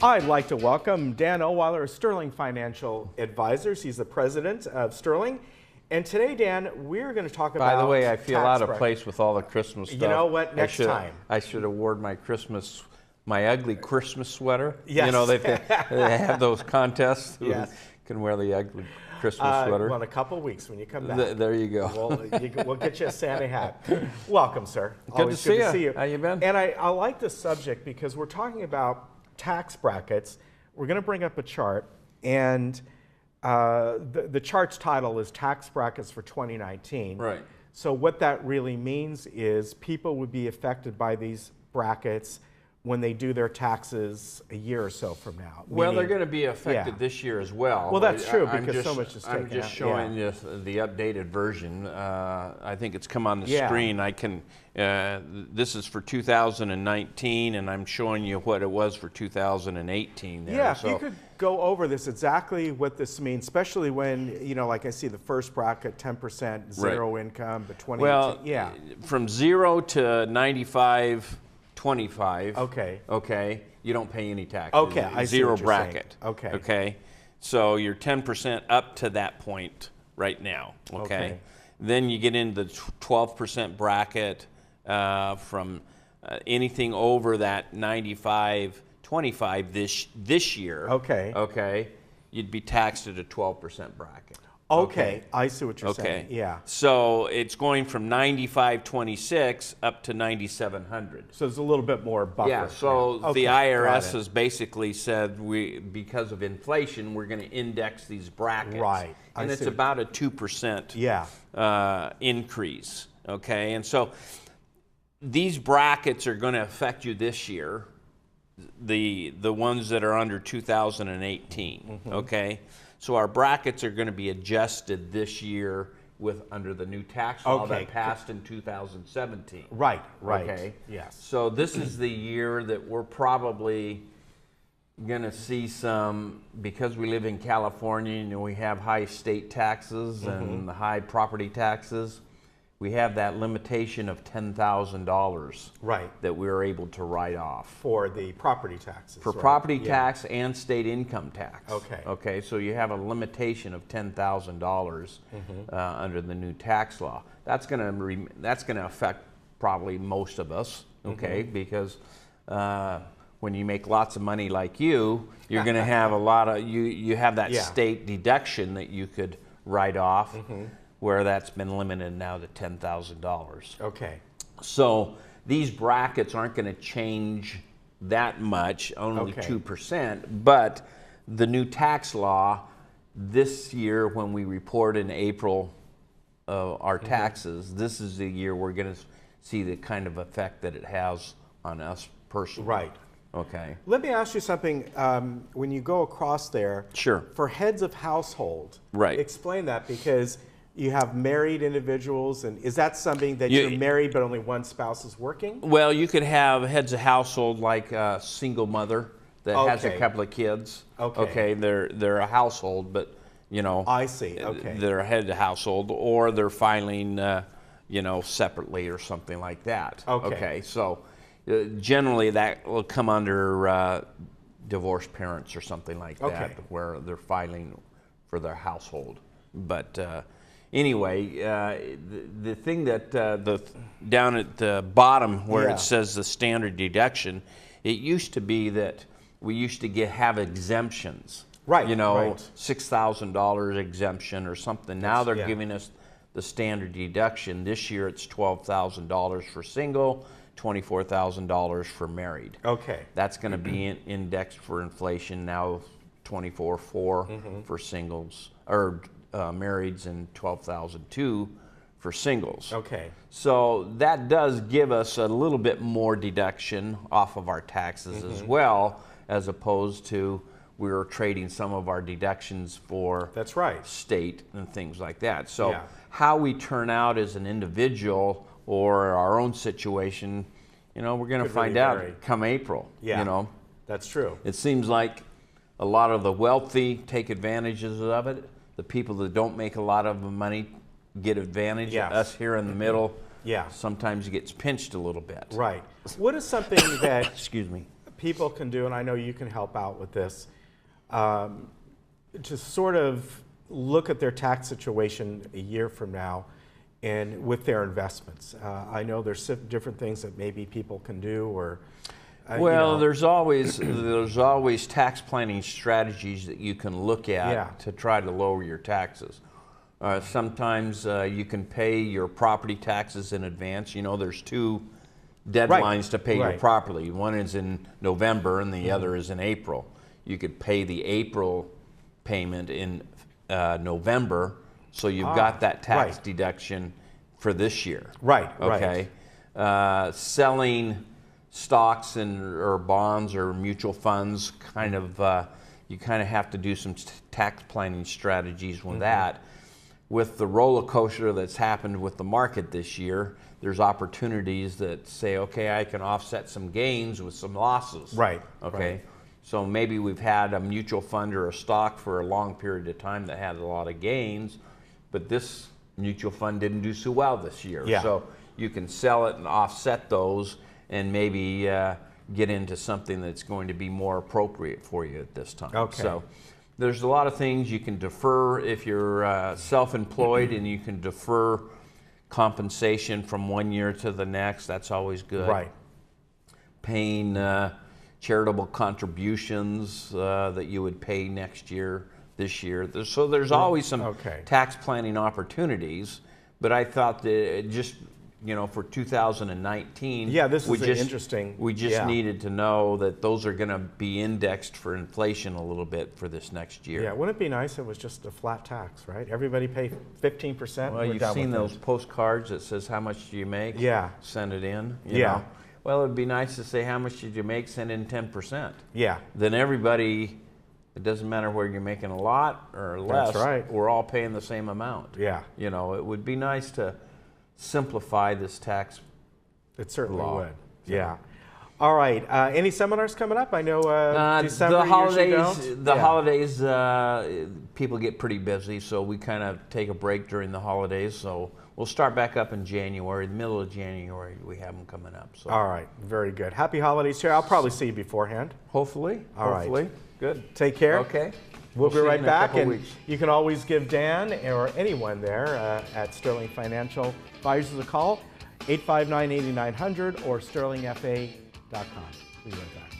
I'd like to welcome Dan Ohlweiler of Sterling Financial Advisors. He's the president of Sterling. And today, Dan, we're going to talk about By the way, I feel out of place with all the Christmas stuff. You know what? Next time. I should have worn my ugly Christmas sweater. Yes. You know, they have those contests. Yes. Can wear the ugly Christmas sweater. Well, in a couple of weeks when you come back. There you go. We'll get you a Santa hat. Welcome, sir. Good to see you. How you been? And I like this subject because we're talking about tax brackets. We're going to bring up a chart, and the chart's title is Tax Brackets for 2019. Right. So what that really means is people would be affected by these brackets when they do their taxes a year or so from now. Well, they're going to be affected this year as well. Well, that's true because so much is taken out. I'm just showing you the updated version. I think it's come on the screen. I can. This is for 2019, and I'm showing you what it was for 2018. There. Yeah, so if you could go over this exactly what this means, especially when like I see the first bracket 10% zero income, but 20. Well, from 0 to 95. 25. Okay. Okay. You don't pay any taxes. Okay. I see Zero what you're bracket. saying. Okay. Okay. So you're 10% up to that point right now. Okay. Then you get into the 12% bracket from anything over that 95, 25 this year. Okay. Okay. You'd be taxed at a 12% bracket. Okay, I see what you're saying. Yeah. So it's going from 95.26 up to 9,700. So there's a little bit more buffer. Yeah. So the IRS has basically said because of inflation, we're going to index these brackets. Right. And it's about a 2% increase. Okay. And so these brackets are going to affect you this year. The ones that are under 2018. Okay. So our brackets are going to be adjusted this year under the new tax law that passed in 2017. Right. Okay. Yes. So this is the year that we're probably going to see some, because we live in California and we have high state taxes and high property taxes. We have that limitation of $10,000 that we were able to write off. For the property taxes. For property tax and state income tax. Okay. Okay, so you have a limitation of $10,000 under the new tax law. That's going to affect probably most of us, okay, because when you make lots of money like you're going to have a lot of, you have that state deduction that you could write off. Where that's been limited now to $10,000. Okay. So these brackets aren't going to change that much, only 2%, but the new tax law this year, when we report in April our taxes, this is the year we're going to see the kind of effect that it has on us personally. Right. Okay. Let me ask you something. When you go across there, for heads of household, explain that, because you have married individuals, and is that something that you're married but only one spouse is working? Well, you could have heads of household like a single mother that has a couple of kids. Okay, they're a household, but I see. Okay, they're a head of household, or they're filing separately or something like that. Okay, so generally that will come under divorced parents or something like that, where they're filing for their household, but. Anyway, the thing that down at the bottom where it says the standard deduction, it used to be that we used to have exemptions. Right. $6,000 exemption or something. Now they're giving us the standard deduction. This year it's $12,000 for single, $24,000 for married. Okay. That's going to be indexed for inflation now, 24,400 for singles, or marrieds, and 12,002 for singles. Okay. So that does give us a little bit more deduction off of our taxes as well, as opposed to we're trading some of our deductions for state and things like that. So how we turn out as an individual or our own situation, we're going to find out come April. Yeah, that's true. It seems like a lot of the wealthy take advantages of it. The people that don't make a lot of money get advantage. Us here in the middle, sometimes it gets pinched a little bit. Right. What is something that excuse me, people can do, and I know you can help out with this, to sort of look at their tax situation a year from now and with their investments? I know there's different things that maybe people can do, or well, there's always tax planning strategies that you can look at to try to lower your taxes. Sometimes you can pay your property taxes in advance. You know, there's two deadlines to pay your property. One is in November and the other is in April. You could pay the April payment in November, so you've got that tax deduction for this year. Okay. Selling stocks or bonds or mutual funds, you kind of have to do some tax planning strategies with that. With the roller coaster that's happened with the market this year, there's opportunities that say, okay, I can offset some gains with some losses. Okay. So maybe we've had a mutual fund or a stock for a long period of time that had a lot of gains, but this mutual fund didn't do so well this year. So you can sell it and offset those and maybe get into something that's going to be more appropriate for you at this time. So there's a lot of things you can defer if you're self-employed, and you can defer compensation from one year to the next. That's always good. Paying charitable contributions that you would pay next year, this year. So there's always some tax planning opportunities, but I thought that just, for 2019, this is interesting. We just needed to know that those are going to be indexed for inflation a little bit for this next year. Wouldn't it be nice if it was just a flat tax, right? Everybody pay 15%. Well, you've seen those postcards that says how much do you make? Send it in. You know? Well, it'd be nice to say how much did you make? Send in 10%. Then everybody. It doesn't matter whether you're making a lot or less. We're all paying the same amount. It would be nice to simplify this tax. It certainly would. All right. Any seminars coming up? I know December. The holidays, people get pretty busy, so we kind of take a break during the holidays. So we'll start back up in January, the middle of January. We have them coming up. So. All right. Very good. Happy holidays, Chair. I'll probably see you beforehand. Hopefully. All right. Good. Take care. Okay. We'll be right back, and you can always give Dan or anyone there at Sterling Financial Advisors a call, 859-8900 or sterlingfa.com. We'll be right back.